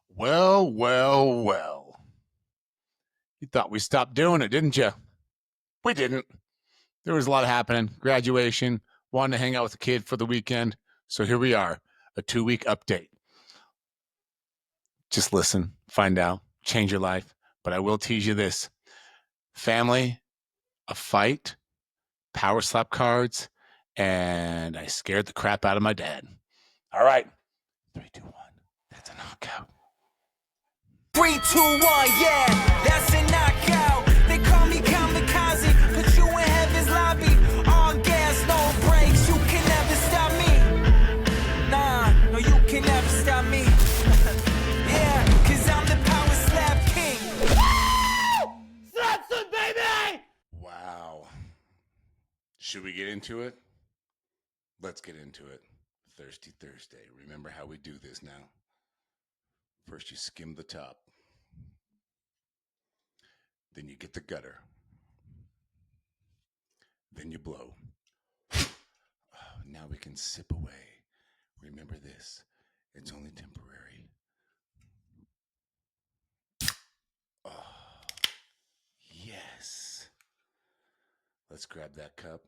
Well, well, well. You thought we stopped doing it, didn't you? We didn't. There was a lot happening. Graduation, wanting to hang out with the kid for the weekend. So here we are, a 2-week update. Just listen, find out, change your life. But I will tease you this family, a fight, power slap cards, and I scared the crap out of my dad. All right. 3, 2, 1. That's a knockout. 3, 2, 1, yeah, that's a knockout. They call me kamikaze, put you in heaven's lobby. All gas, no brakes, you can never stop me. Nah, no, you can never stop me. Yeah, cause I'm the power slap king. Slap some, baby! Wow. Should we get into it? Let's get into it. Thirsty Thursday. Remember how we do this now. First, you skim the top. Then you get the gutter. Then you blow. Now we can sip away. Remember this. It's only temporary. Oh, yes. Let's grab that cup,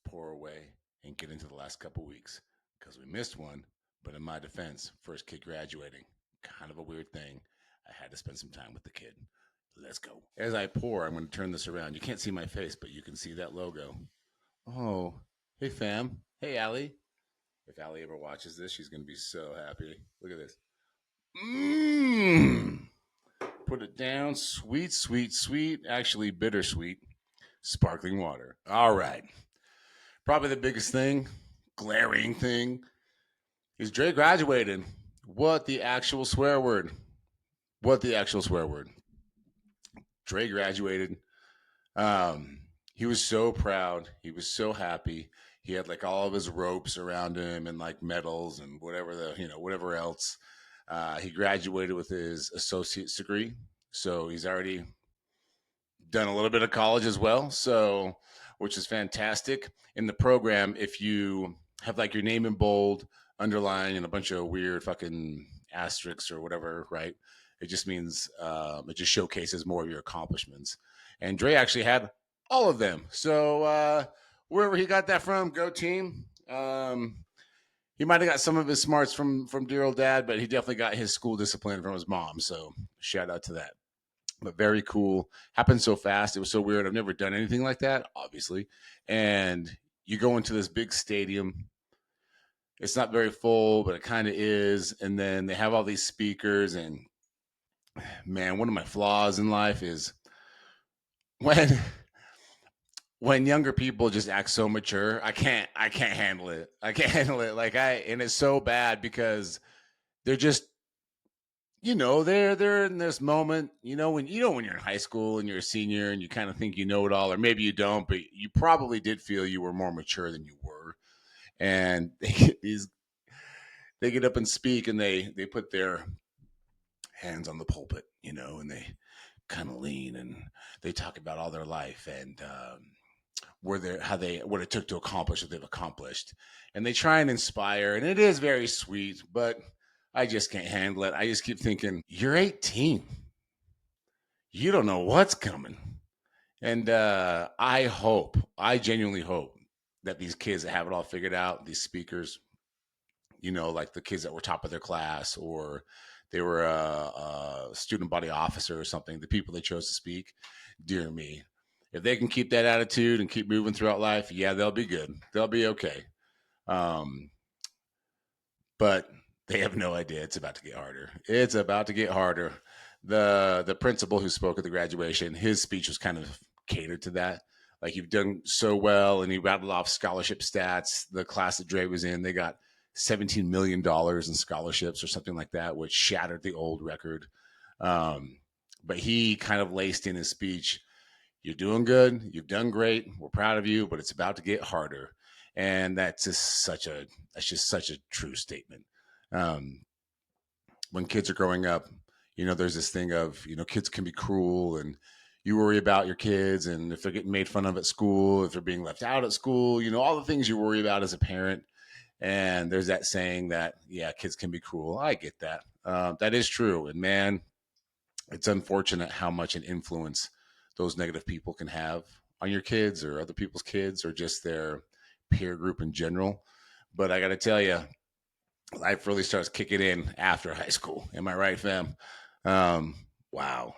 pour away, and get into the last couple weeks. Because we missed one, but in my defense, first kid graduating. Kind of a weird thing. I had to spend some time with the kid. Let's go. As I pour, I'm going to turn this around. You can't see my face, but you can see that logo. Oh, hey, fam. Hey, Allie. If Allie ever watches this, she's going to be so happy. Look at this. Mmm. Put it down. Sweet, sweet, sweet. Actually, bittersweet. Sparkling water. All right. Probably the biggest thing, glaring thing, is Dre graduated. What the actual swear word? What the actual swear word? Dre graduated. He was so proud. He was so happy. He had like all of his ropes around him and like medals and whatever else. He graduated with his associate's degree, so he's already done a little bit of college as well. So, which is fantastic. In the program, if you have like your name in bold, underline, and a bunch of weird fucking asterisks or whatever, right? It just means it just showcases more of your accomplishments. And Dre actually had all of them. So wherever he got that from, go team. He might have got some of his smarts from dear old dad, but he definitely got his school discipline from his mom. So shout out to that. But very cool. Happened so fast. It was so weird. I've never done anything like that, obviously. And you go into this big stadium. It's not very full, but it kind of is. And then they have all these speakers. And man, one of my flaws in life is when younger people just act so mature. I can't handle it. I can't handle it. And it's so bad because they're just they're in this moment, when when you're in high school and you're a senior and you kind of think you know it all, or maybe you don't, but you probably did feel you were more mature than you were. And they get up and speak, and they put their hands on the pulpit, and they kind of lean and they talk about all their life and what it took to accomplish what they've accomplished, and they try and inspire, and it is very sweet, but I just can't handle it. I just keep thinking, you're 18. You don't know what's coming. And I genuinely hope that these kids that have it all figured out, these speakers, like the kids that were top of their class, or they were a student body officer or something, the people they chose to speak, dear me, if they can keep that attitude and keep moving throughout life, yeah, they'll be good. They'll be okay. But they have no idea it's about to get harder. It's about to get harder. The principal who spoke at the graduation, his speech was kind of catered to that. Like, you've done so well, and he rattled off scholarship stats. The class that Dre was in, they got $17 million in scholarships or something like that, which shattered the old record. But he kind of laced in his speech, you're doing good. You've done great. We're proud of you, but it's about to get harder. And that's just such a true statement. When kids are growing up, there's this thing of, kids can be cruel, and you worry about your kids, and if they're getting made fun of at school, if they're being left out at school, all the things you worry about as a parent. And there's that saying that, yeah, kids can be cruel. I get that. That is true. And man, it's unfortunate how much an influence those negative people can have on your kids or other people's kids or just their peer group in general. But I got to tell you, life really starts kicking in after high school. Am I right, fam? Um, wow.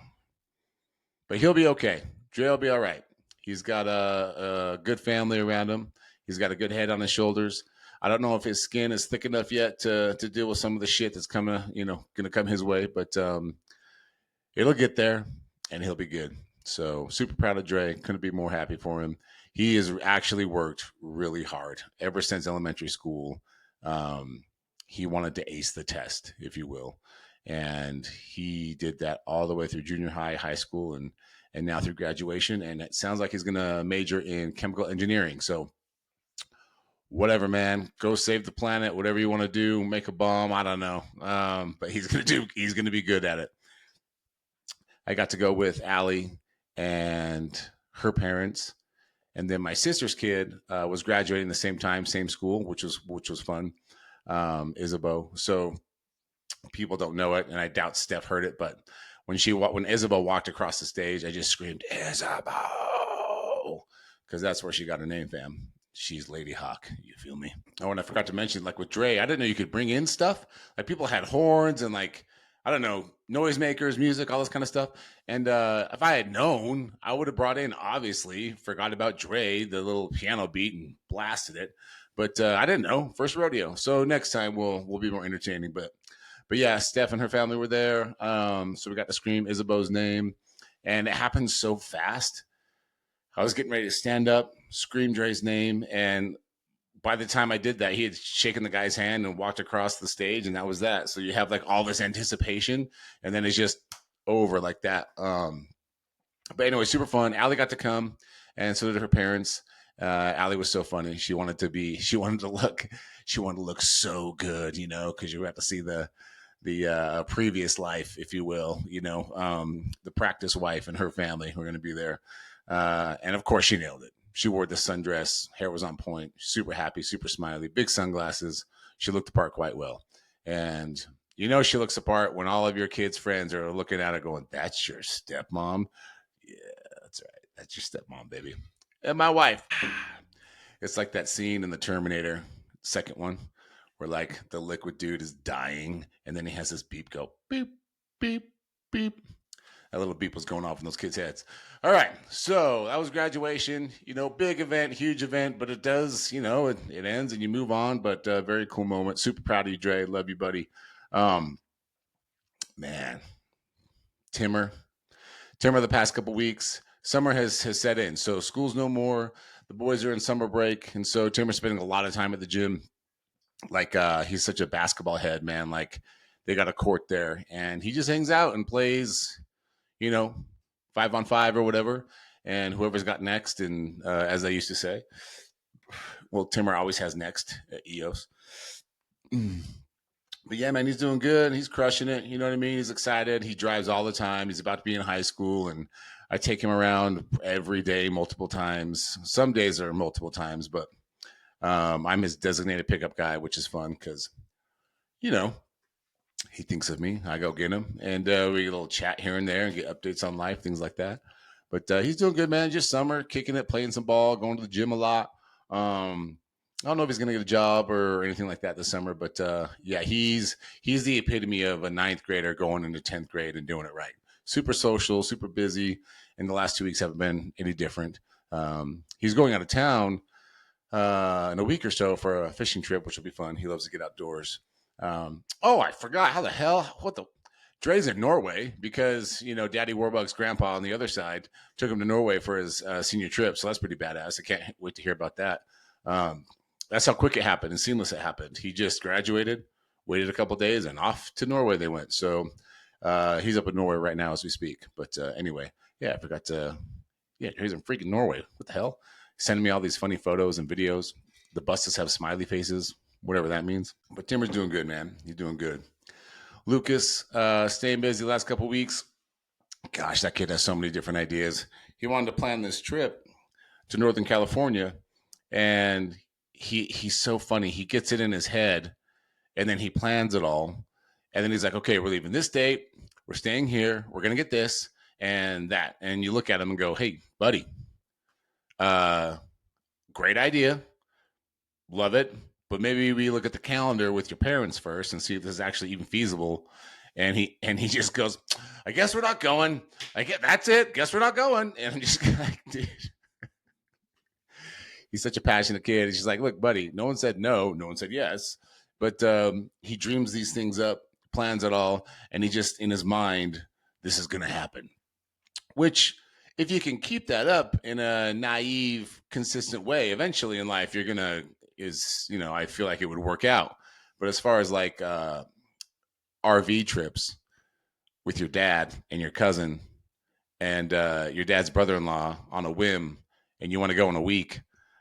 But he'll be okay. Dre will be all right. He's got a good family around him. He's got a good head on his shoulders. I don't know if his skin is thick enough yet to deal with some of the shit that's coming, going to come his way. But it'll get there, and he'll be good. So super proud of Dre. Couldn't be more happy for him. He has actually worked really hard ever since elementary school. Um, he wanted to ace the test, if you will, and he did that all the way through junior high, high school, and now through graduation. And it sounds like he's going to major in chemical engineering. So whatever, man, go save the planet. Whatever you want to do, make a bomb. I don't know, but he's gonna be good at it. I got to go with Allie and her parents, and then my sister's kid was graduating the same time, same school, which was fun. Isabeau. So people don't know it, and I doubt Steph heard it, but when Isabeau walked across the stage, I just screamed Isabeau because that's where she got her name, fam. She's Lady Hawk. You feel me? Oh, and I forgot to mention, like with Dre, I didn't know you could bring in stuff. Like people had horns and like I don't know, noisemakers, music, all this kind of stuff. And if I had known, I would have brought in, obviously, forgot about Dre, the little piano beat, and blasted it. But I didn't know. First rodeo. So next time we'll be more entertaining. But yeah, Steph and her family were there. So we got to scream Isabeau's name. And it happened so fast. I was getting ready to stand up, scream Dre's name, and by the time I did that, he had shaken the guy's hand and walked across the stage, and that was that. So you have like all this anticipation, and then it's just over like that. But anyway, super fun. Allie got to come, and so did her parents. Allie was so funny. She wanted to look so good, because you have to see the previous life, if you will, the practice wife and her family were going to be there. And of course, she nailed it. She wore the sundress, hair was on point, super happy, super smiley, big sunglasses. She looked the part quite well. And she looks the part when all of your kids' friends are looking at her going, "That's your stepmom?" Yeah, that's right. That's your stepmom, baby. And my wife. It's like that scene in the Terminator, second one, where like the liquid dude is dying and then he has this beep go, beep, beep, beep. That little beep was going off in those kids' heads. All right, so that was graduation. Big event, huge event, but it does, it ends and you move on. But very cool moment. Super proud of you, Dre. Love you, buddy. Man, Timmer, the past couple weeks, summer has set in. So school's no more. The boys are in summer break, and so Timmer's spending a lot of time at the gym. Like he's such a basketball head, man. Like they got a court there, and he just hangs out and plays 5-on-5 or whatever, and whoever's got next. And as I used to say, well, Timmer always has next at EOS. But yeah, man, he's doing good. He's crushing it. You know what I mean? He's excited. He drives all the time. He's about to be in high school, and I take him around every day, multiple times. Some days are multiple times, but I'm his designated pickup guy, which is fun because, he thinks of me. I go get him, and we get a little chat here and there and get updates on life, things like that. But he's doing good, man. Just summer, kicking it, playing some ball, going to the gym a lot. I don't know if he's going to get a job or anything like that this summer, but yeah, he's the epitome of a ninth grader going into 10th grade and doing it right. Super social, super busy, and the last 2 weeks haven't been any different. He's going out of town in a week or so for a fishing trip, which will be fun. He loves to get outdoors. I forgot. How the hell? What the? Dre's in Norway because, Daddy Warbug's grandpa on the other side took him to Norway for his senior trip. So that's pretty badass. I can't wait to hear about that. That's how quick it happened and seamless it happened. He just graduated, waited a couple days, and off to Norway they went. So he's up in Norway right now as we speak. But anyway, yeah, I forgot to. Yeah, he's in freaking Norway. What the hell? Sending me all these funny photos and videos. The buses have smiley faces, whatever that means. But Timmer's doing good, man. He's doing good. Lucas, staying busy the last couple weeks. Gosh, that kid has so many different ideas. He wanted to plan this trip to Northern California, and he's so funny. He gets it in his head, and then he plans it all, and then he's like, okay, we're leaving this date, we're staying here, we're gonna get this and that, and you look at him and go, hey, buddy, uh, great idea, love it, but maybe we look at the calendar with your parents first and see if this is actually even feasible. And he just goes, I guess we're not going. I get that's it. Guess we're not going. And I'm just like, dude, he's such a passionate kid. He's just like, look, buddy, no one said no, no one said yes, but he dreams these things up, plans it all, and he just in his mind, this is going to happen. Which, if you can keep that up in a naive, consistent way, eventually in life, you're gonna is I feel like it would work out. But as far as like RV trips with your dad and your cousin and your dad's brother-in-law on a whim, and you want to go in a week,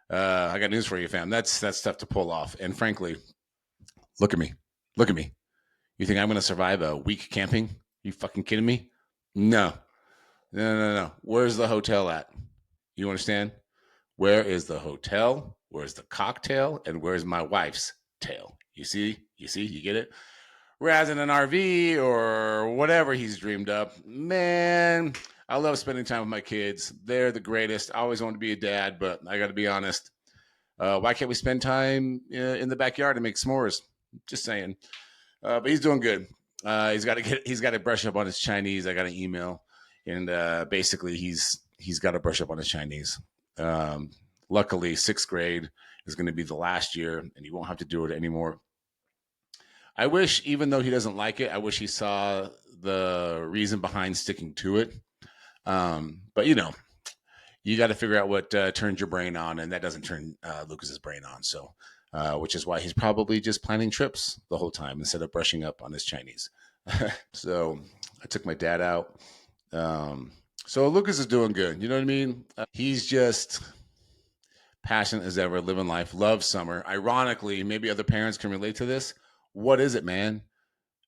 I got news for you, fam. That's tough to pull off. And frankly, look at me, look at me. You think I'm going to survive a week camping? You fucking kidding me? No, no, no, no. Where's the hotel at? You understand? Where is the hotel? Where's the cocktail? And where's my wife's tail? You see? You see? You get it? Whereas in an RV or whatever he's dreamed up, man, I love spending time with my kids. They're the greatest. I always wanted to be a dad, but I got to be honest. Why can't we spend time in the backyard and make s'mores? Just saying. But he's doing good. He's got to brush up on his Chinese. I got an email, and basically he's got to brush up on his Chinese. Luckily, 6th grade is going to be the last year, and he won't have to do it anymore. I wish, even though he doesn't like it, I wish he saw the reason behind sticking to it. But you got to figure out what turns your brain on, and that doesn't turn Lucas's brain on. So, which is why he's probably just planning trips the whole time instead of brushing up on his Chinese. So I took my dad out. So Lucas is doing good. You know what I mean? He's just passionate as ever, living life, loves summer. Ironically, maybe other parents can relate to this. What is it, man?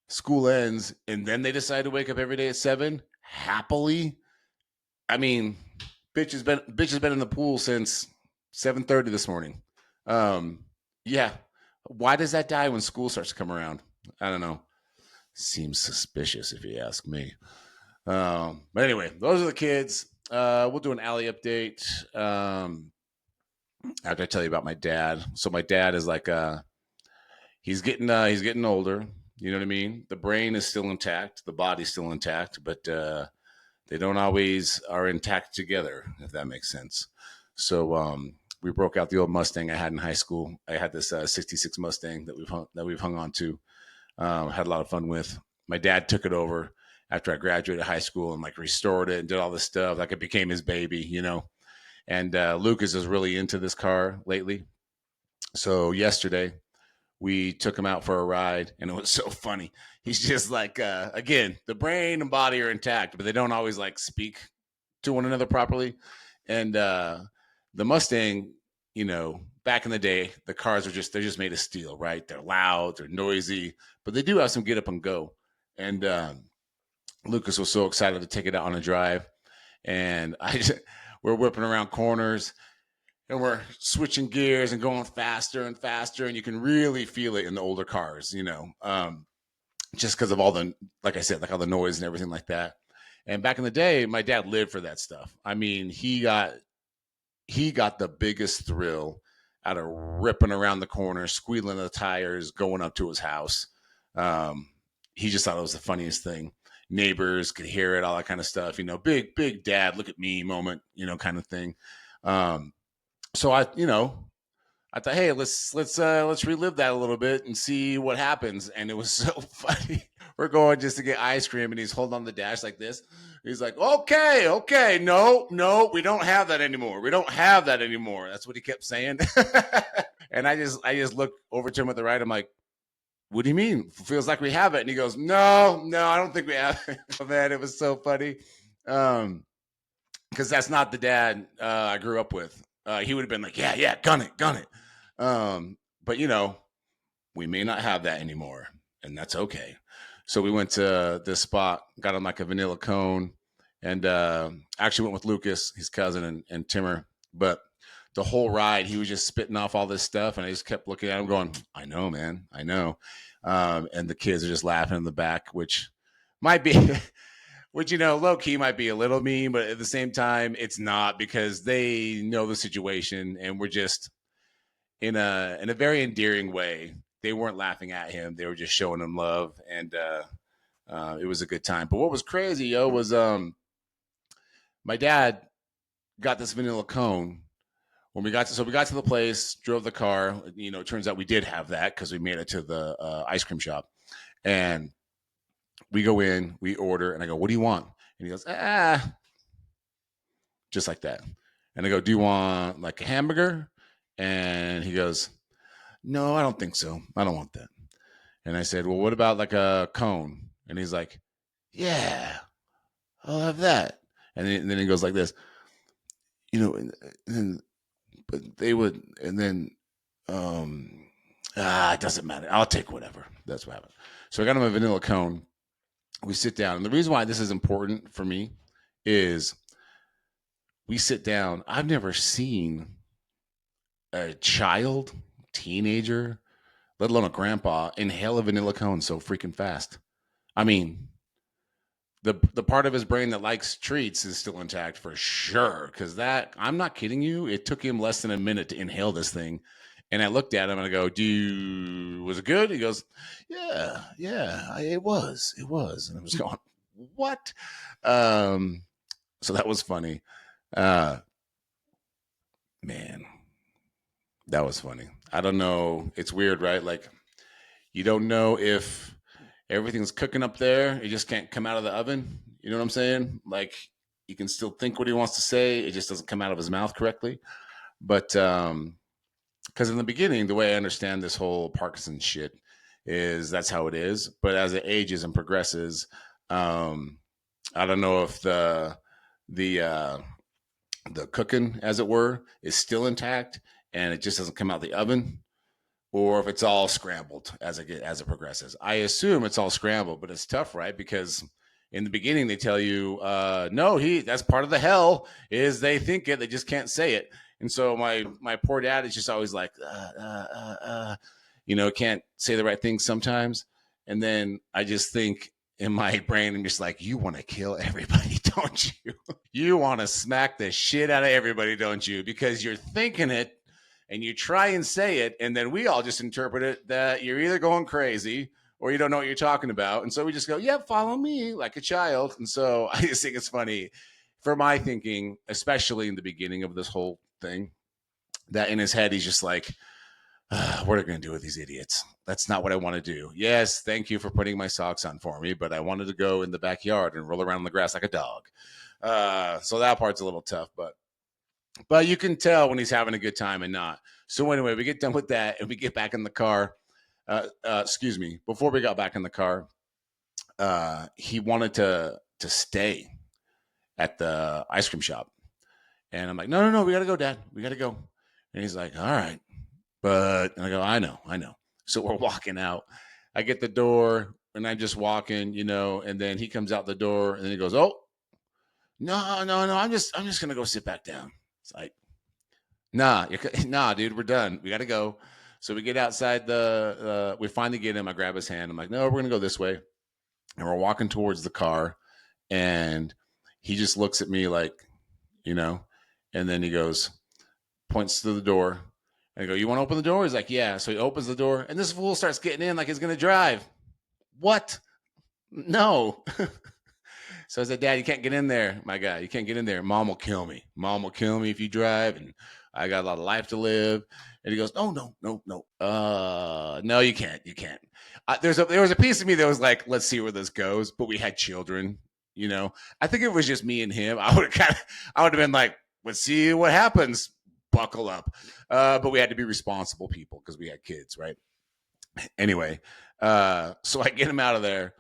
School ends, and then they decide to wake up every day at 7 happily. I mean, bitch has been in the pool since 7:30 this morning. Yeah. Why does that die when school starts to come around? I don't know. Seems suspicious if you ask me. But anyway, those are the kids. We'll do an alley update after I tell you about my dad. So my dad is like he's getting older. You know what I mean? The brain is still intact, the body's still intact, but they don't always are intact together, if that makes sense. So we broke out the old Mustang I had in high school. I had this 66 Mustang that we've hung on to. Had a lot of fun with. My dad took it over after I graduated high school and like restored it and did all this stuff. Like it became his baby, And Lucas is really into this car lately. So yesterday we took him out for a ride, and it was so funny. He's just like, again, the brain and body are intact, but they don't always like speak to one another properly. And the Mustang, back in the day, the cars they're just made of steel, right? They're loud, they're noisy, but they do have some get up and go. And Lucas was so excited to take it out on a drive, and we're whipping around corners. And we're switching gears and going faster and faster, and you can really feel it in the older cars, just because of all the, like I said, like all the noise and everything like that. And back in the day, my dad lived for that stuff. I mean, he got the biggest thrill out of ripping around the corner, squealing the tires, going up to his house. He just thought it was the funniest thing. Neighbors could hear it, all that kind of stuff. Big dad, look at me moment, kind of thing. So I thought, hey, let's relive that a little bit and see what happens. And it was so funny. We're going just to get ice cream, and he's holding on the dash like this. He's like, okay, no, we don't have that anymore. We don't have that anymore. That's what he kept saying. And I just look over to him at the right. I'm like, what do you mean? Feels like we have it. And he goes, no, I don't think we have it. Oh, man, it was so funny. Because that's not the dad I grew up with. He would have been like, yeah, gun it. But we may not have that anymore, and that's okay. So we went to this spot, got him like a vanilla cone, and actually went with Lucas, his cousin, and Timmer. But the whole ride, he was just spitting off all this stuff, and I just kept looking at him, going, "I know, man, I know." And the kids are just laughing in the back, which might be, which low key might be a little mean, but at the same time, it's not because they know the situation, and we're just in a very endearing way. They weren't laughing at him; they were just showing him love, and it was a good time. But what was crazy, was my dad got this vanilla cone when we got to the place, drove the car. It turns out we did have that because we made it to the ice cream shop, and we go in, we order, and I go, "What do you want?" And he goes, just like that. And I go, "Do you want like a hamburger?" And he goes, "No, I don't think so. I don't want that." And I said, "Well, what about like a cone?" And he's like, "Yeah, I'll have that." And then he goes like this, and but they would, and then, it doesn't matter. I'll take whatever. That's what happened. So I got him a vanilla cone. We sit down. And the reason why this is important for me is we sit down. I've never seen a child, teenager, let alone a grandpa, inhale a vanilla cone so freaking fast. I mean, the part of his brain that likes treats is still intact for sure. Because that, I'm not kidding you, it took him less than a minute to inhale this thing. And I looked at him and I go, was it good? He goes, yeah, it was. And I was going, what? So that was funny. Man, that was funny. I don't know. It's weird, right? Like, you don't know if everything's cooking up there. It just can't come out of the oven. You know what I'm saying? Like, you can still think what he wants to say. It just doesn't come out of his mouth correctly. But because in the beginning, the way I understand this whole Parkinson's shit is that's how it is. But as it ages and progresses, I don't know if the cooking, as it were, is still intact and it just doesn't come out the oven, or if it's all scrambled as it progresses. I assume it's all scrambled, but it's tough, right? Because in the beginning they tell you, no, that's part of the hell is they think it, they just can't say it. And so my poor dad is just always like, can't say the right thing sometimes. And then I just think in my brain, I'm just like, you want to kill everybody, don't you? You want to smack the shit out of everybody, don't you? Because you're thinking it and you try and say it, and then we all just interpret it that you're either going crazy or you don't know what you're talking about. And so we just go, yeah, follow me like a child. And so I just think it's funny for my thinking, especially in the beginning of this whole thing, that in his head, he's just like, what are we going to do with these idiots? That's not what I want to do. Yes, thank you for putting my socks on for me, but I wanted to go in the backyard and roll around in the grass like a dog. So that part's a little tough, but you can tell when he's having a good time and not. So anyway, we get done with that and we get back in the car. Excuse me. Before we got back in the car, he wanted to stay at the ice cream shop. And I'm like, no, we got to go, Dad. We got to go. And he's like, all right. And I go, I know. So we're walking out. I get the door and I'm just walking, and then he comes out the door and then he goes, oh, no. I'm just going to go sit back down. It's like, nah, dude, we're done. We got to go. So we get outside we finally get him. I grab his hand. I'm like, no, we're going to go this way. And we're walking towards the car. And he just looks at me like, and then he goes, points to the door. And I go, you want to open the door? He's like, yeah. So he opens the door and this fool starts getting in like he's going to drive. What? No. So I said, Dad, you can't get in there, my guy. You can't get in there. Mom will kill me. Mom will kill me if you drive, and I got a lot of life to live. And he goes, no. No, you can't. There was a piece of me that was like, let's see where this goes. But we had children, I think it was just me and him. I would have been like, let's see what happens. Buckle up. But we had to be responsible people because we had kids, right? Anyway, so I get him out of there.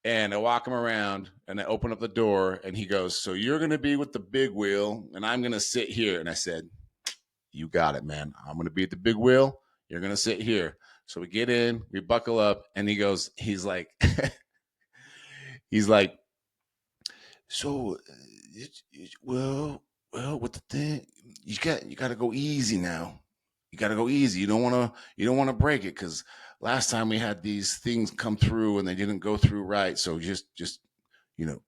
And I walk him around and I open up the door and he goes, so you're going to be with the big wheel and I'm going to sit here. And I said, you got it, man. I'm going to be at the big wheel. You're going to sit here. So we get in, we buckle up and he's like, so, well, well, with the thing, you got to go easy now. You got to go easy. You don't want to break it because last time we had these things come through and they didn't go through right. So just you know,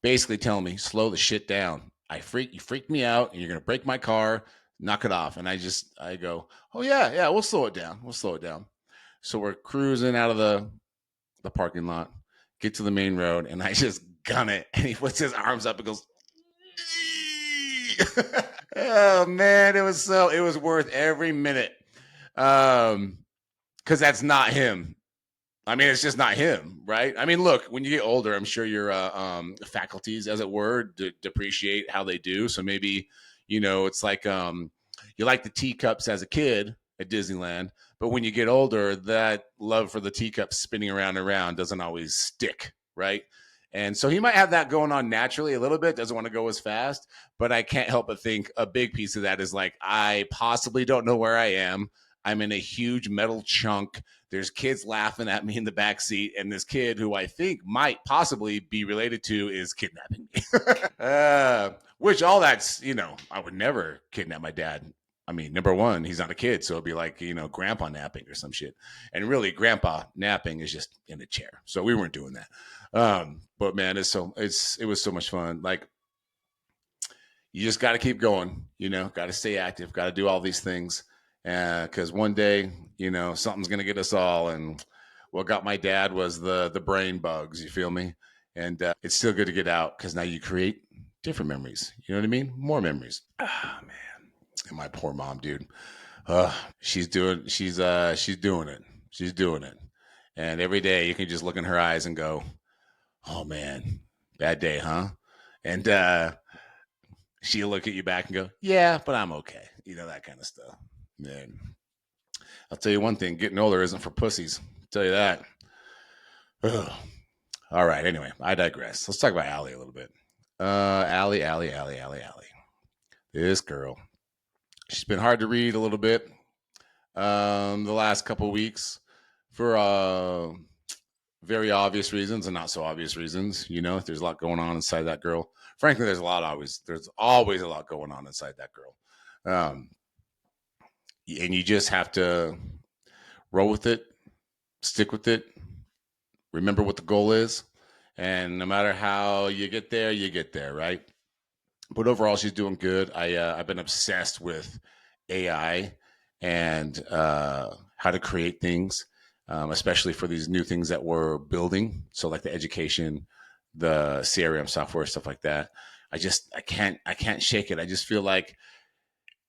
basically telling me slow the shit down. You freaked me out, and you're gonna break my car. Knock it off. And I go, oh yeah, we'll slow it down. We'll slow it down. So we're cruising out of the parking lot, get to the main road, and I just gun it. And he puts his arms up and goes, oh man, it was worth every minute. Because that's not him. I mean, it's just not him, right? I mean, look, when you get older, I'm sure your faculties, as it were, depreciate how they do. So maybe, it's like you like the teacups as a kid at Disneyland, but when you get older, that love for the teacups spinning around and around doesn't always stick, right? And so he might have that going on naturally a little bit, doesn't want to go as fast, but I can't help but think a big piece of that is like, I possibly don't know where I am. I'm in a huge metal chunk. There's kids laughing at me in the back seat, and this kid who I think might possibly be related to is kidnapping me. Which all that's, I would never kidnap my dad. I mean, number one, he's not a kid, so it'd be like, grandpa napping or some shit. And really, grandpa napping is just in a chair. So we weren't doing that. But man, it was so much fun. Like, you just got to keep going, got to stay active, got to do all these things. Because one day, something's going to get us all. And what got my dad was the brain bugs, you feel me? And it's still good to get out because now you create different memories. You know what I mean? More memories. Ah, man. And my poor mom, dude. She's doing it. She's doing it. And every day you can just look in her eyes and go, oh man, bad day, huh? And she'll look at you back and go, yeah, but I'm okay. That kind of stuff. Man, I'll tell you one thing: getting older isn't for pussies. I'll tell you that. Ugh. All right. Anyway, I digress. Let's talk about Allie a little bit. Allie. This girl. She's been hard to read a little bit the last couple weeks for very obvious reasons and not so obvious reasons. There's a lot going on inside that girl. Frankly, there's always a lot going on inside that girl. And you just have to roll with it, stick with it, remember what the goal is, and no matter how you get there, right? But overall, she's doing good. I've been obsessed with AI and how to create things, especially for these new things that we're building. So like the education, the CRM software, stuff like that. I can't shake it. I just feel like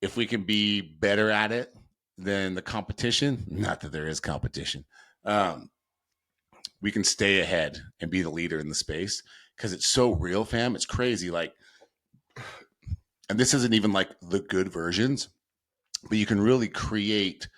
if we can be better at it than the competition, not that there is competition, we can stay ahead and be the leader in the space because it's so real, fam. It's crazy. Like, and this isn't even like the good versions, but you can really create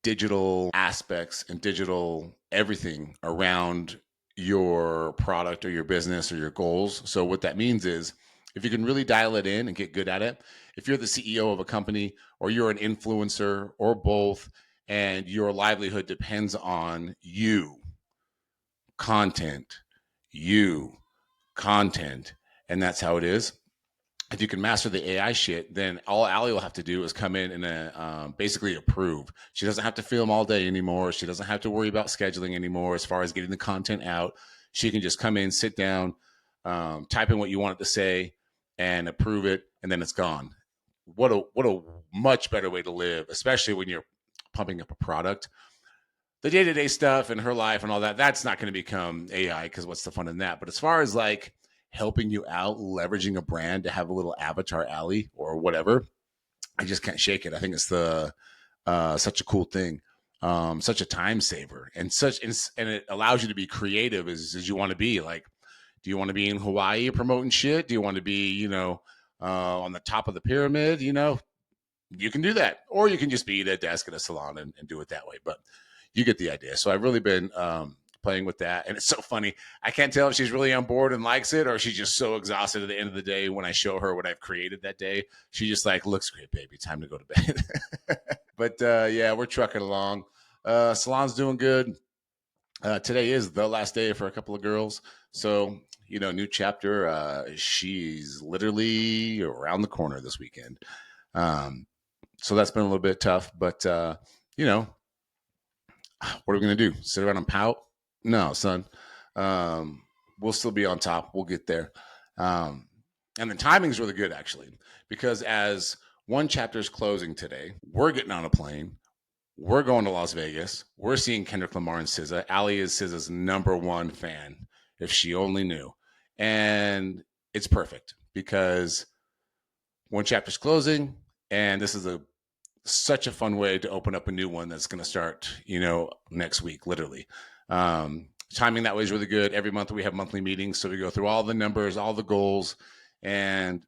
digital aspects and digital everything around your product or your business or your goals. So what that means is if you can really dial it in and get good at it, if you're the CEO of a company or you're an influencer or both, and your livelihood depends on content, you content, and that's how it is. If you can master the AI shit, then all Allie will have to do is come in and basically approve. She doesn't have to film all day anymore. She doesn't have to worry about scheduling anymore as far as getting the content out. She can just come in, sit down, type in what you want it to say, and approve it, and then it's gone. What a much better way to live, especially when you're pumping up a product. The day-to-day stuff and her life and all that, that's not going to become AI because what's the fun in that? But as far as like helping you out, leveraging a brand to have a little avatar Allie or whatever, I just can't shake it. I think it's such a cool thing, such a time saver, and it allows you to be creative as you want to be. Like, do you want to be in Hawaii promoting shit? Do you want to be, on the top of the pyramid? You can do that, or you can just be at a desk at a salon and do it that way. But you get the idea. So I've really been playing with that. And it's so funny. I can't tell if she's really on board and likes it or she's just so exhausted at the end of the day when I show her what I've created that day. She just like, looks great, baby. Time to go to bed. But yeah, we're trucking along. Salon's doing good. Today is the last day for a couple of girls. So, new chapter. She's literally around the corner this weekend. So that's been a little bit tough, but you know, what are we gonna do? Sit around and pout? No, son. Um, we'll still be on top. We'll get there. Um, and the timing's really good actually, because as one chapter is closing today, we're getting on a plane. We're going to Las Vegas. We're seeing Kendrick Lamar and SZA. Allie is SZA's number one fan, if she only knew. And it's perfect because one chapter's closing, and this is such a fun way to open up a new one that's going to start, next week, literally. Timing that way is really good. Every month we have monthly meetings, so we go through all the numbers, all the goals, and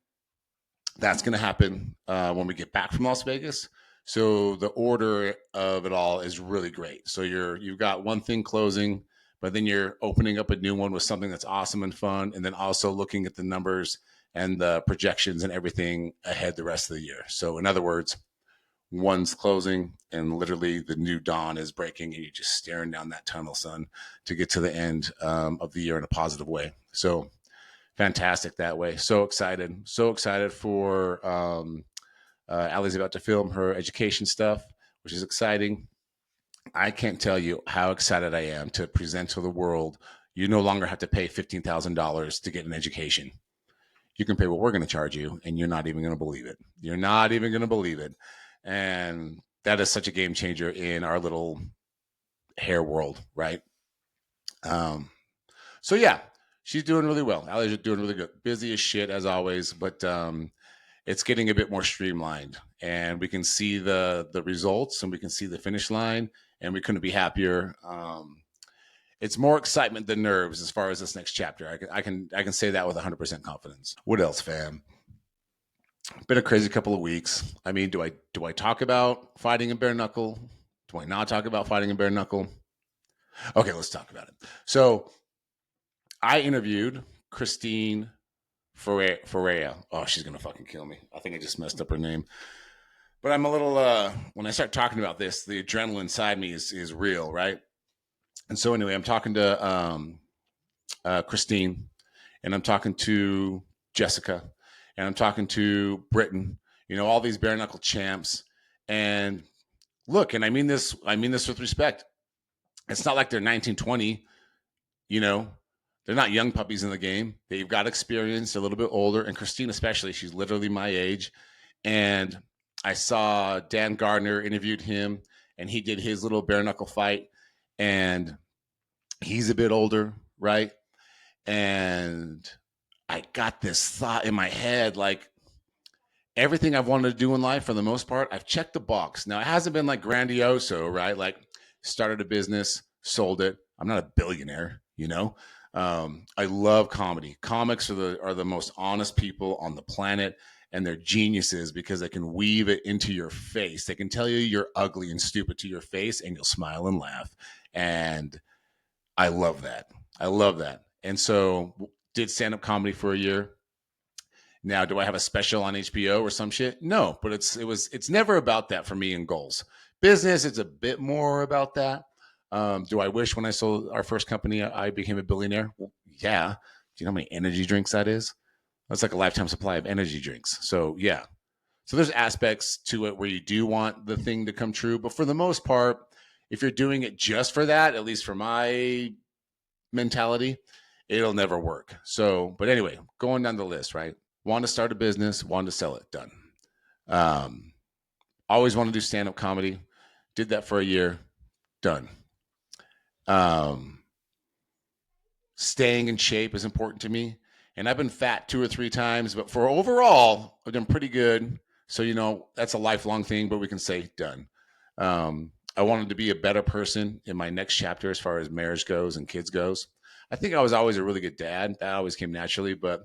that's going to happen when we get back from Las Vegas. So the order of it all is really great. So you've got one thing closing, but then you're opening up a new one with something that's awesome and fun, and then also looking at the numbers and the projections and everything ahead the rest of the year. So in other words, one's closing and literally the new dawn is breaking, and you're just staring down that tunnel, son, to get to the end of the year in a positive way. So fantastic that way. So excited for Allie's about to film her education stuff, which is exciting. I can't tell you how excited I am to present to the world. You no longer have to pay $15,000 to get an education. You can pay what we're going to charge you, and you're not even going to believe it. You're not even going to believe it. And that is such a game changer in our little hair world, right? So yeah, she's doing really well. Allie's doing really good. Busy as shit as always, but it's getting a bit more streamlined, and we can see the results, and we can see the finish line, and we couldn't be happier. It's more excitement than nerves as far as this next chapter. I can say that with 100% confidence. What else, fam? Been a crazy couple of weeks. I mean, do I talk about fighting in bare knuckle? Do I not talk about fighting in bare knuckle? Okay, let's talk about it. So I interviewed Christine Ferreira. Oh, she's gonna fucking kill me. I think I just messed up her name. But I'm a little when I start talking about this, the adrenaline inside me is real, right? And so anyway, I'm talking to Christine, and I'm talking to Jessica, and I'm talking to Britain. All these bare knuckle champs. And look, and I mean this with respect. It's not like they're 19, 20. They're not young puppies in the game. They've got experience. They're a little bit older, and Christine especially. She's literally my age. And I saw Dan Gardner interviewed him, and he did his little bare knuckle fight, and he's a bit older, right? And I got this thought in my head, like everything I've wanted to do in life, for the most part, I've checked the box. Now, it hasn't been like grandioso, right? Like started a business, sold it. I'm not a billionaire, I love comedy. Comics are the most honest people on the planet, and they're geniuses because they can weave it into your face. They can tell you you're ugly and stupid to your face, and you'll smile and laugh. And I love that. And so did stand-up comedy for a year. Now, do I have a special on HBO or some shit? No, but it's never about that for me in goals. Business, it's a bit more about that. Do I wish when I sold our first company, I became a billionaire? Well, yeah. Do you know how many energy drinks that is? That's like a lifetime supply of energy drinks. So yeah. So there's aspects to it where you do want the thing to come true. But for the most part, if you're doing it just for that, at least for my mentality, it'll never work. So, but anyway, going down the list, right? Want to start a business, want to sell it, done. Always want to do stand-up comedy. Did that for a year, done. Staying in shape is important to me. And I've been fat 2 or 3 times, but for overall, I've done pretty good. So, that's a lifelong thing, but we can say done. I wanted to be a better person in my next chapter as far as marriage goes and kids goes. I think I was always a really good dad. That always came naturally, but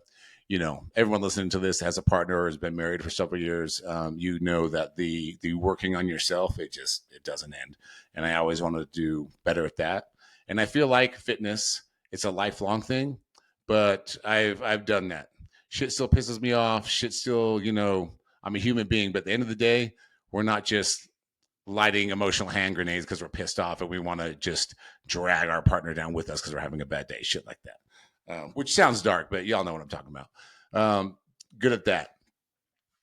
everyone listening to this has a partner or has been married for several years. That the working on yourself, it doesn't end. And I always wanted to do better at that. And I feel like fitness, it's a lifelong thing, but I've done that. Shit still pisses me off. Shit still, I'm a human being, but at the end of the day, we're not just lighting emotional hand grenades because we're pissed off and we want to just drag our partner down with us because we're having a bad day. Shit like that. which sounds dark, but y'all know what I'm talking about. Good at that.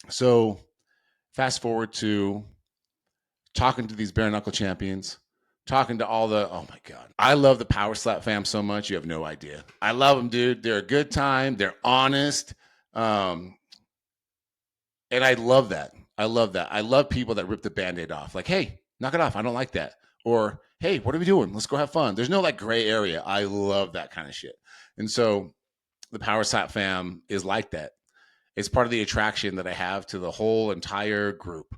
So fast forward to talking to these bare knuckle champions, talking to all the, oh my God. I love the Power Slap fam so much. You have no idea. I love them, dude. They're a good time. They're honest. And I love that. I love that. I love people that rip the Band-Aid off. Like, hey, knock it off. I don't like that. Or, hey, what are we doing? Let's go have fun. There's no like gray area. I love that kind of shit. And so the Power Slap fam is like that. It's part of the attraction that I have to the whole entire group.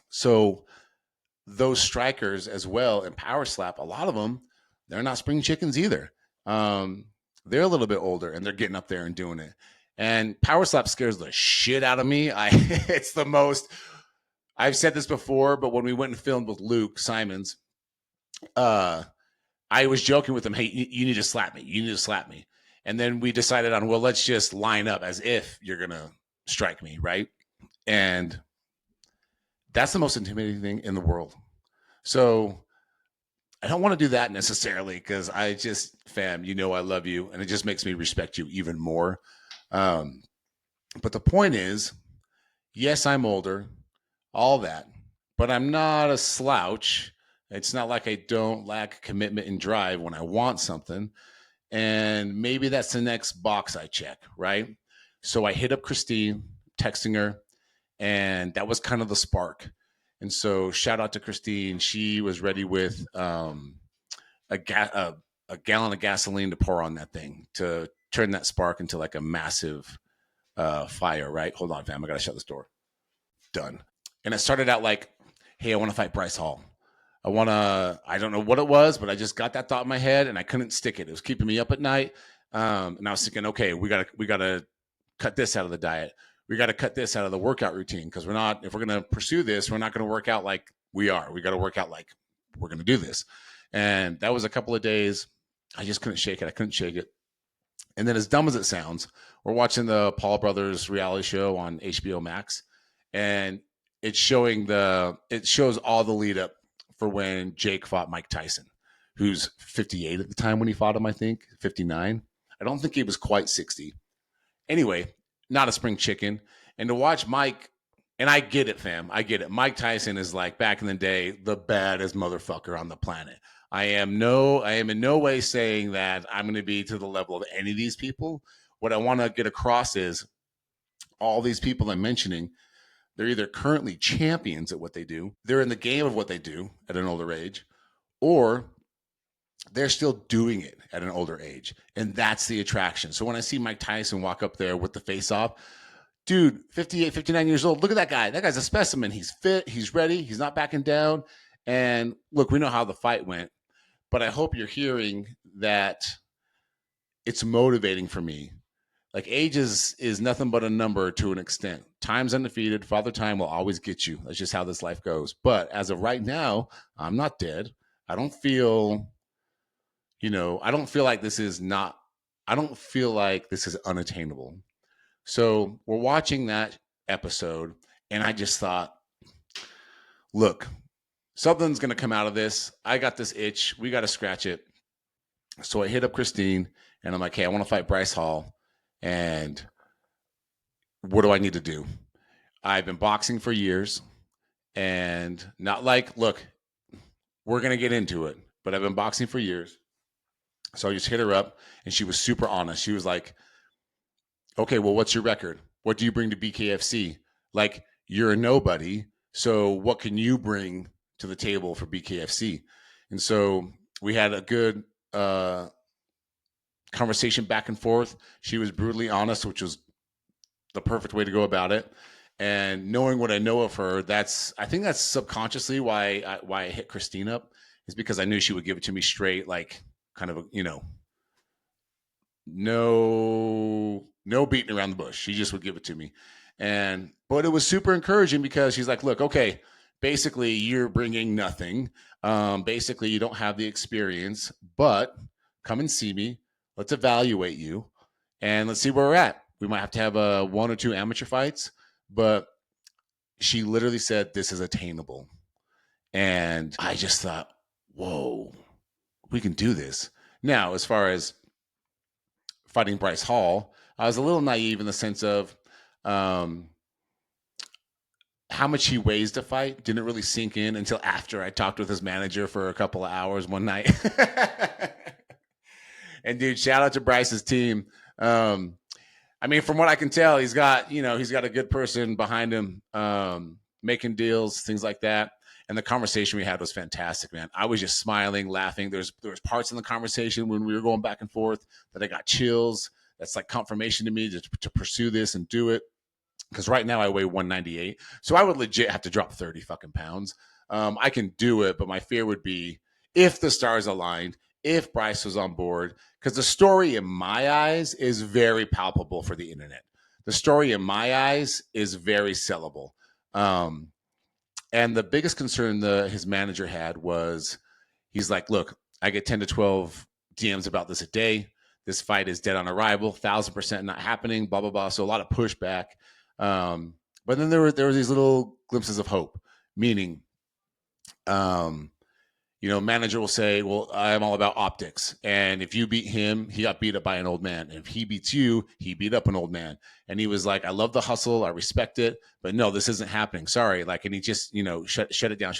So those strikers as well in Power Slap, a lot of them, they're not spring chickens either. They're a little bit older and they're getting up there and doing it. And Power Slap scares the shit out of me. It's the most. I've said this before, but when we went and filmed with Luke Simons, I was joking with him, hey, you need to slap me. You need to slap me. And then we decided on, well, let's just line up as if you're going to strike me, right? And that's the most intimidating thing in the world. So I don't want to do that necessarily because I just, fam, you know I love you, and it just makes me respect you even more. But the point is, yes, I'm older, all that, but I'm not a slouch. It's not like I don't lack commitment and drive when I want something. And maybe that's the next box I check, right? So I hit up Christine, texting her, and that was kind of the spark. And so shout out to Christine. She was ready with a gallon of gasoline to pour on that thing to turn that spark into like a massive fire, right? Hold on, fam. I got to shut this door. Done. And it started out like, hey, I want to fight Bryce Hall. I don't know what it was, but I just got that thought in my head and I couldn't stick it. It was keeping me up at night. And I was thinking, okay, we gotta cut this out of the diet. We got to cut this out of the workout routine because if we're going to pursue this, we're not going to work out like we are. We got to work out like we're going to do this. And that was a couple of days. I just couldn't shake it. And then as dumb as it sounds, we're watching the Paul Brothers reality show on HBO Max. And it shows all the lead up for when Jake fought Mike Tyson, who's 58 at the time when he fought him, I think, 59. I don't think he was quite 60. Anyway, not a spring chicken. And to watch Mike, and I get it, fam. I get it. Mike Tyson is like back in the day, the baddest motherfucker on the planet. I am in no way saying that I'm going to be to the level of any of these people. What I want to get across is all these people I'm mentioning, they're either currently champions at what they do, they're in the game of what they do at an older age, or they're still doing it at an older age. And that's the attraction. So when I see Mike Tyson walk up there with the face off, dude, 58, 59 years old, look at that guy. That guy's a specimen. He's fit. He's ready. He's not backing down. And look, we know how the fight went, but I hope you're hearing that it's motivating for me. Like age is nothing but a number to an extent. Time's undefeated. Father Time will always get you. That's just how this life goes. But as of right now, I'm not dead. I don't feel like this is unattainable. So we're watching that episode, and I just thought, look, something's going to come out of this. I got this itch. We got to scratch it. So I hit up Christine, and I'm like, hey, I want to fight Bryce Hall. And what do I need to do? I've been boxing for years, and not like, look, we're going to get into it, but I've been boxing for years. So I just hit her up, and she was super honest. She was like, okay, well, what's your record? What do you bring to BKFC? Like, you're a nobody. So what can you bring to the table for BKFC? And so we had a good conversation back and forth. She was brutally honest, which was the perfect way to go about it. And knowing what I know of her, I think that's subconsciously why I hit Christine up, is because I knew she would give it to me straight, like kind of, no beating around the bush. She just would give it to me. But it was super encouraging because she's like, look, okay, basically you're bringing nothing. Basically you don't have the experience, but come and see me. Let's evaluate you and let's see where we're at. We might have to have one or two amateur fights, but she literally said, this is attainable. And I just thought, whoa, we can do this. Now, as far as fighting Bryce Hall, I was a little naive in the sense of um, how much he weighs to fight didn't really sink in until after I talked with his manager for a couple of hours one night. And dude, shout out to Bryce's team. Um, I mean, from what I can tell, he's got a good person behind him, making deals, things like that. And the conversation we had was fantastic, man. I was just smiling, laughing. There was parts in the conversation when we were going back and forth that I got chills. That's like confirmation to me to pursue this and do it. Because right now I weigh 198, so I would legit have to drop 30 fucking pounds. I can do it, but my fear would be if the stars aligned, if Bryce was on board, because the story in my eyes is very palpable for the internet. The story in my eyes is very sellable. Um, and the biggest concern his manager had was he's like, look, I get 10 to 12 DMs about this a day. This fight is dead on arrival, 1,000% not happening, blah, blah, blah. So a lot of pushback. But then there were these little glimpses of hope, meaning, manager will say, well, I'm all about optics. And if you beat him, he got beat up by an old man. And if he beats you, he beat up an old man. And he was like, I love the hustle. I respect it. But no, this isn't happening. Sorry. Like, and he just, shut it down.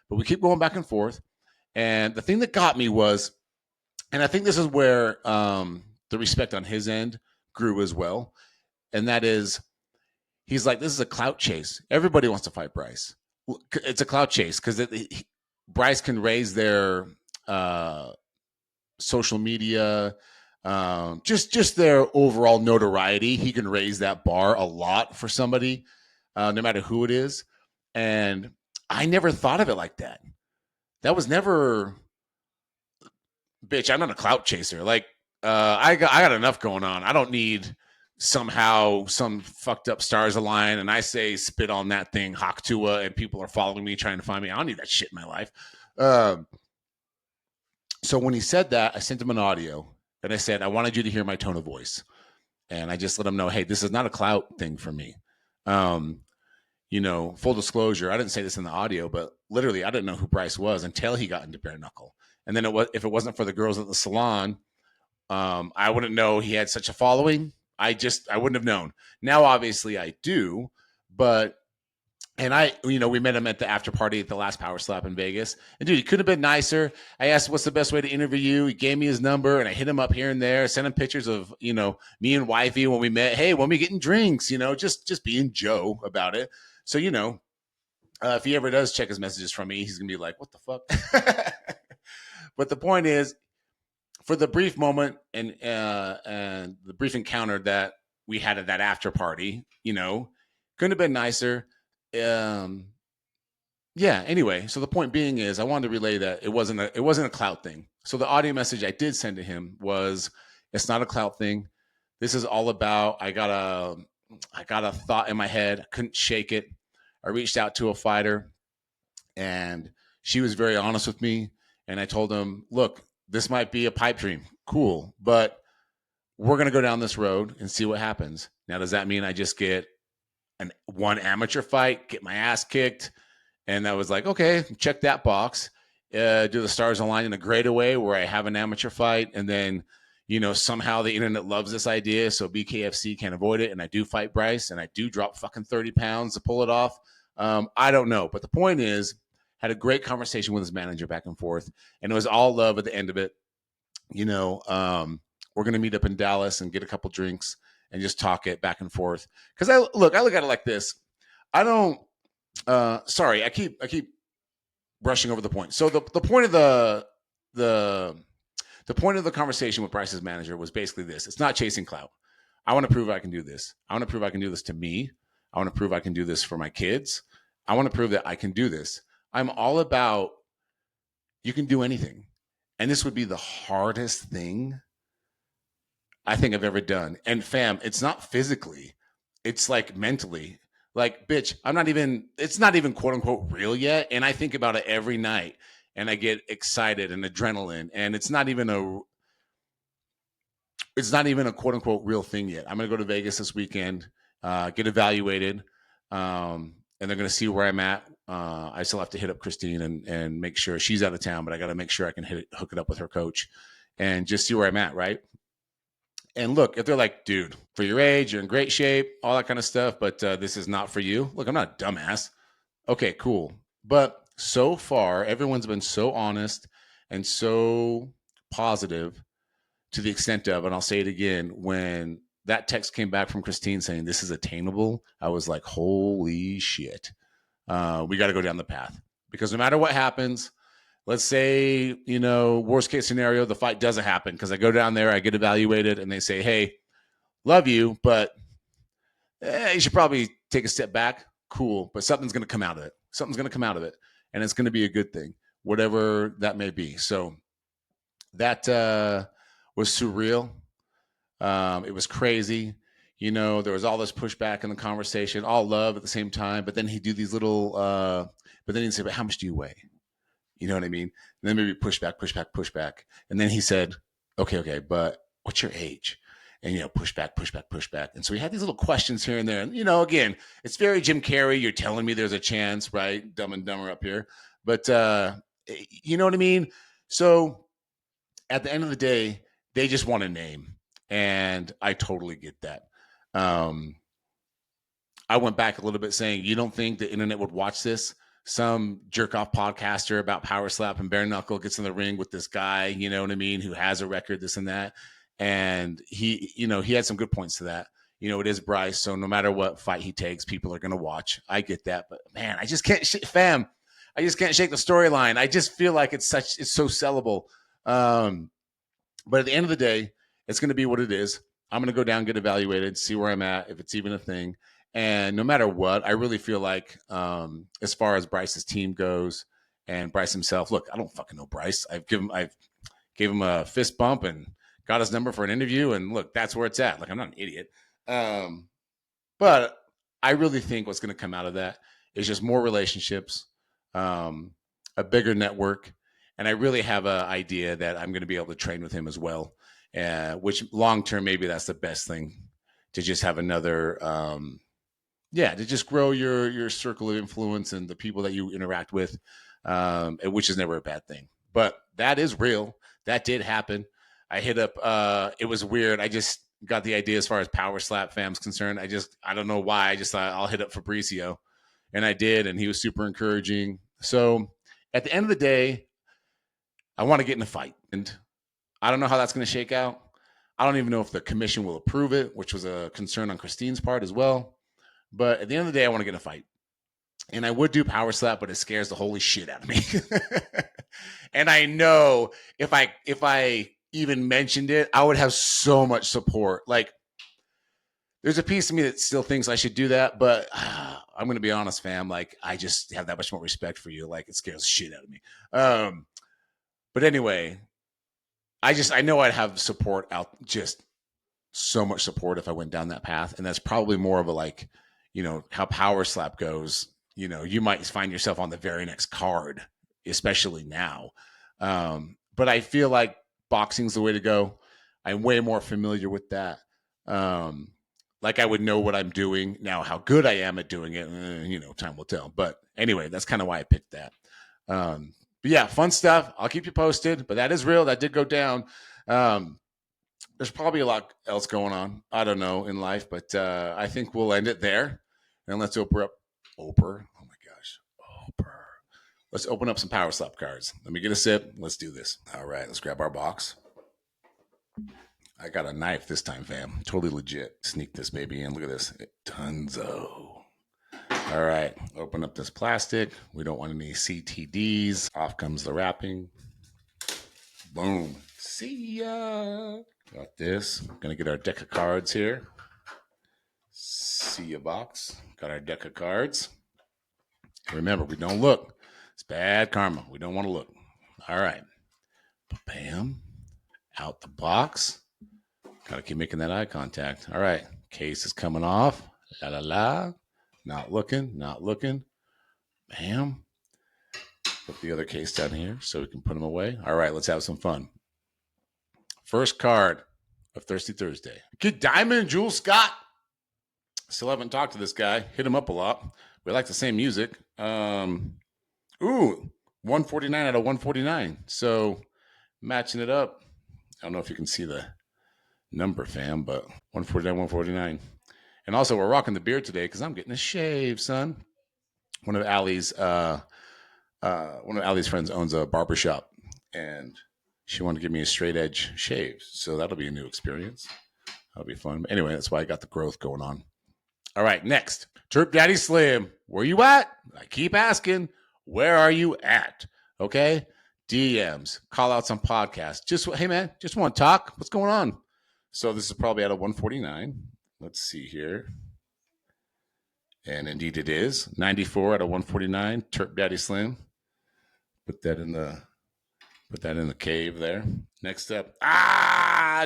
But we keep going back and forth. And the thing that got me was, and I think this is where the respect on his end grew as well. And that is, he's like, this is a clout chase. Everybody wants to fight Bryce. It's a clout chase because Bryce can raise their social media, just their overall notoriety. He can raise that bar a lot for somebody, no matter who it is. And I never thought of it like that. That was never, bitch, I'm not a clout chaser. Like, I got enough going on. I don't need somehow some fucked up stars align and I say spit on that thing Haktua and people are following me trying to find me. I don't need that shit in my life. So when he said that, I sent him an audio and I said, I wanted you to hear my tone of voice. And I just let him know, hey, this is not a clout thing for me. Full disclosure, I didn't say this in the audio, but literally I didn't know who Bryce was until he got into bare knuckle. And then if it wasn't for the girls at the salon, I wouldn't know he had such a following. I wouldn't have known. Now, obviously I do, we met him at the after party at the last Power Slap in Vegas. And dude, he couldn't have been nicer. I asked, what's the best way to interview you? He gave me his number and I hit him up here and there, sent him pictures of, me and wifey when we met. Hey, when we getting drinks, just being Joe about it. So, if he ever does check his messages from me, he's going to be like, what the fuck? But the point is, for the brief moment and the brief encounter that we had at that after party, couldn't have been nicer. Anyway, so the point being is I wanted to relay that it wasn't a clout thing. So the audio message I did send to him was, it's not a clout thing. This is all about, I got a thought in my head. I couldn't shake it. I reached out to a fighter and she was very honest with me. And I told him, look, this might be a pipe dream. Cool. But we're going to go down this road and see what happens. Now, does that mean I just get one amateur fight, get my ass kicked? And I was like, okay, check that box. Do the stars align in a greater way where I have an amateur fight? And then, somehow the internet loves this idea. So BKFC can't avoid it. And I do fight Bryce and I do drop fucking 30 pounds to pull it off. I don't know. But the point is, had a great conversation with his manager back and forth. And it was all love at the end of it. We're going to meet up in Dallas and get a couple drinks and just talk it back and forth. Because I look at it like this. I don't. Sorry, I keep brushing over the point. So the point of the point of the conversation with Bryce's manager was basically this: it's not chasing clout. I want to prove I can do this. I want to prove I can do this to me. I want to prove I can do this for my kids. I want to prove that I can do this. I'm all about you can do anything. And this would be the hardest thing I think I've ever done. And fam, it's not physically. It's like mentally. Like, bitch, it's not even quote unquote real yet. And I think about it every night and I get excited and adrenaline. And it's not even a quote unquote real thing yet. I'm going to go to Vegas this weekend, get evaluated. And they're going to see where I'm at. I still have to hit up Christine and make sure she's out of town, but I got to make sure I can hook it up with her coach and just see where I'm at. Right. And look, if they're like, dude, for your age, you're in great shape, all that kind of stuff, but this is not for you. Look, I'm not a dumbass. Okay, cool. But so far, everyone's been so honest and so positive to the extent of, and I'll say it again, when that text came back from Christine saying this is attainable, I was like, holy shit. We got to go down the path because no matter what happens, let's say, worst case scenario, the fight doesn't happen because I go down there, I get evaluated, and they say, hey, love you, but you should probably take a step back. Cool, but something's going to come out of it. Something's going to come out of it, and it's going to be a good thing, whatever that may be. So that was surreal. It was crazy. There was all this pushback in the conversation, all love at the same time. But then he'd do these little, but then he'd say, but how much do you weigh? You know what I mean? And then maybe pushback. And then he said, okay, but what's your age? And, pushback. And so we had these little questions here and there. And, again, it's very Jim Carrey. You're telling me there's a chance, right? Dumb and Dumber up here. But you know what I mean? So at the end of the day, they just want a name. And I totally get that. I went back a little bit saying, you don't think the internet would watch this? Some jerk off podcaster about power slap and bare knuckle gets in the ring with this guy, you know what I mean, who has a record, this and that. And he had some good points to that. It is Bryce. So no matter what fight he takes, people are going to watch. I get that. But man, I just can't, I just can't shake the storyline. I just feel like it's so sellable. But at the end of the day, it's going to be what it is. I'm going to go down, get evaluated, see where I'm at, if it's even a thing. And no matter what, I really feel like as far as Bryce's team goes and Bryce himself, look, I don't fucking know Bryce. I gave him a fist bump and got his number for an interview. And look, that's where it's at. Like, I'm not an idiot. But I really think what's going to come out of that is just more relationships, a bigger network. And I really have an idea that I'm going to be able to train with him as well, which long-term, maybe that's the best thing, to just have another, to just grow your circle of influence and the people that you interact with, which is never a bad thing. But that is real. That did happen. I hit up, it was weird. I just got the idea as far as power slap fam's concerned. I don't know why. I just thought I'll hit up Fabricio. And I did, and he was super encouraging. So at the end of the day, I want to get in a fight. And I don't know how that's going to shake out. I don't even know if the commission will approve it, which was a concern on Christine's part as well. But at the end of the day, I want to get in a fight. And I would do power slap, but it scares the holy shit out of me. And I know if I even mentioned it, I would have so much support. Like, there's a piece of me that still thinks I should do that, but I'm going to be honest, fam. Like, I just have that much more respect for you. Like, it scares the shit out of me. But anyway, I know I'd have support out, just so much support if I went down that path. And that's probably more of a, like, how power slap goes, you might find yourself on the very next card, especially now. But I feel like boxing's the way to go. I'm way more familiar with that. Like, I would know what I'm doing now. How good I am at doing it, time will tell. But anyway, that's kind of why I picked that. But yeah, fun stuff. I'll keep you posted, but that is real. That did go down. There's probably a lot else going on, I don't know, in life, but I think we'll end it there. And let's open up. Oh my gosh. Let's open up some power slap cards. Let me get a sip. Let's do this. All right, let's grab our box. I got a knife this time, fam. Totally legit. Sneak this baby in. Look at this. Tunzo. All right, open up this plastic. We don't want any CTDs. Off comes the wrapping. Boom. See ya. Got this. Gonna get our deck of cards here. See ya, box. Got our deck of cards. Remember, we don't look. It's bad karma. We don't want to look. All right. Bam. Out the box. Gotta keep making that eye contact. All right. Case is coming off. La la la. Not looking. Bam. Put the other case down here so we can put them away. All right, let's have some fun. First card of Thirsty Thursday. Kid Diamond, Jules Scott. Still haven't talked to this guy. Hit him up a lot. We like the same music. 149 out of 149. So matching it up. I don't know if you can see the number, fam, but 149, 149. And also, we're rocking the beard today because I'm getting a shave, son. One of Allie's friends owns a barbershop, and she wanted to give me a straight edge shave. So that'll be a new experience. That'll be fun. But anyway, that's why I got the growth going on. All right, next. Terp Daddy Slim, where you at? I keep asking, where are you at? Okay? DMs, call outs on podcasts. Just, hey man, just want to talk. What's going on? So this is probably out of 149. Let's see here. And indeed it is. 94 out of 149. Terp Daddy Slim. Put that in the cave there. Next up.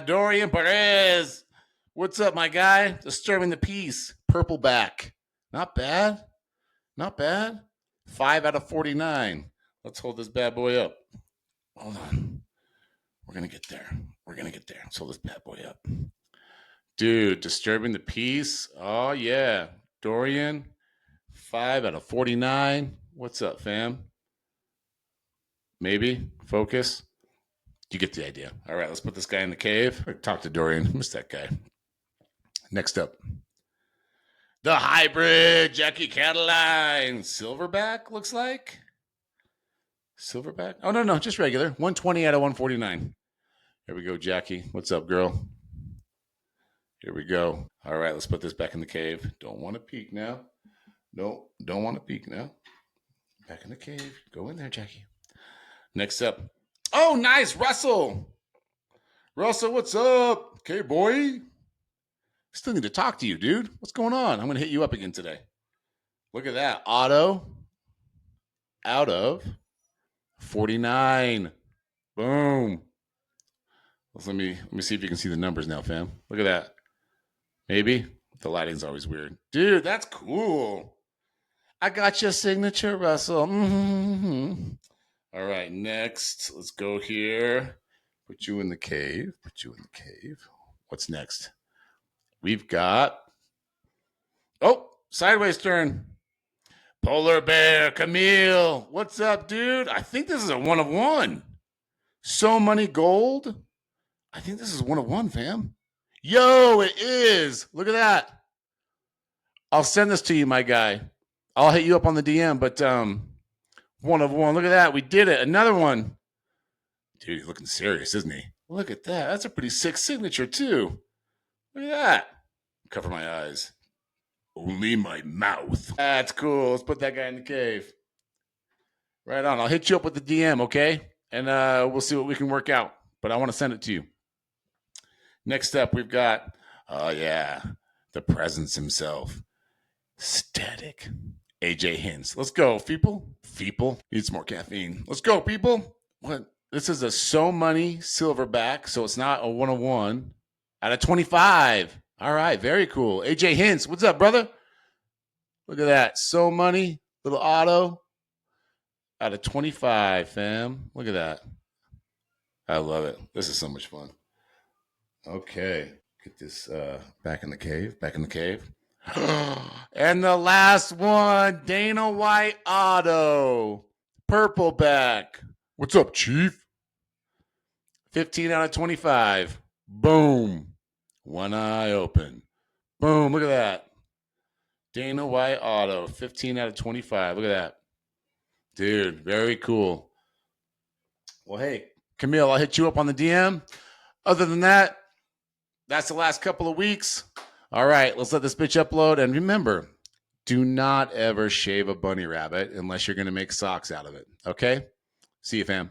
Dorian Perez. What's up, my guy? Disturbing the peace. Purple back. Not bad. Not bad. 5 out of 49. Let's hold this bad boy up. Hold on. We're going to get there. Let's hold this bad boy up. Dude, disturbing the peace. Oh, yeah. Dorian, 5 out of 49. What's up, fam? Maybe. Focus. You get the idea. All right, let's put this guy in the cave. Talk to Dorian. Miss that guy. Next up. The hybrid Jackie Cataline. Silverback, looks like. Silverback? Oh, no, just regular. 120 out of 149. Here we go, Jackie. What's up, girl? Here we go. All right, let's put this back in the cave. Don't want to peek now. No, don't want to peek now. Back in the cave. Go in there, Jackie. Next up. Oh, nice, Russell. Russell, what's up? Okay, boy. Still need to talk to you, dude. What's going on? I'm going to hit you up again today. Look at that. Auto out of 49. Boom. Let me see if you can see the numbers now, fam. Look at that. Maybe. The lighting's always weird. Dude, that's cool. I got your signature, Russell. Mm-hmm. All right, next. Let's go here. Put you in the cave. What's next? We've got... Oh, sideways turn. Polar Bear, Camille. What's up, dude? I think this is a 1 of 1. So Money Gold. I think this is 1 of 1, fam. Yo, it is. Look at that. I'll send this to you, my guy. I'll hit you up on the DM, but 1 of 1. Look at that. We did it. Another one. Dude, he's looking serious, isn't he? Look at that. That's a pretty sick signature, too. Look at that. Cover my eyes. Only my mouth. That's cool. Let's put that guy in the cave. Right on. I'll hit you up with the DM, okay? And we'll see what we can work out. But I want to send it to you. Next up, we've got, the presence himself. Static. AJ Hints. Let's go, people. Need some more caffeine. Let's go, people. What? This is a So Money Silverback, so it's not a 1 of 1 out of 25. All right, very cool. AJ Hints, what's up, brother? Look at that. So Money, little auto out of 25, fam. Look at that. I love it. This is so much fun. Okay, get this back in the cave. And the last one, Dana White auto. Purple back. What's up, Chief? 15 out of 25. Boom. One eye open. Boom. Look at that. Dana White auto. 15 out of 25. Look at that. Dude, very cool. Well, hey, Camille, I'll hit you up on the DM. Other than that, that's the last couple of weeks. All right, let's let this bitch upload. And remember, do not ever shave a bunny rabbit unless you're going to make socks out of it. Okay? See you, fam.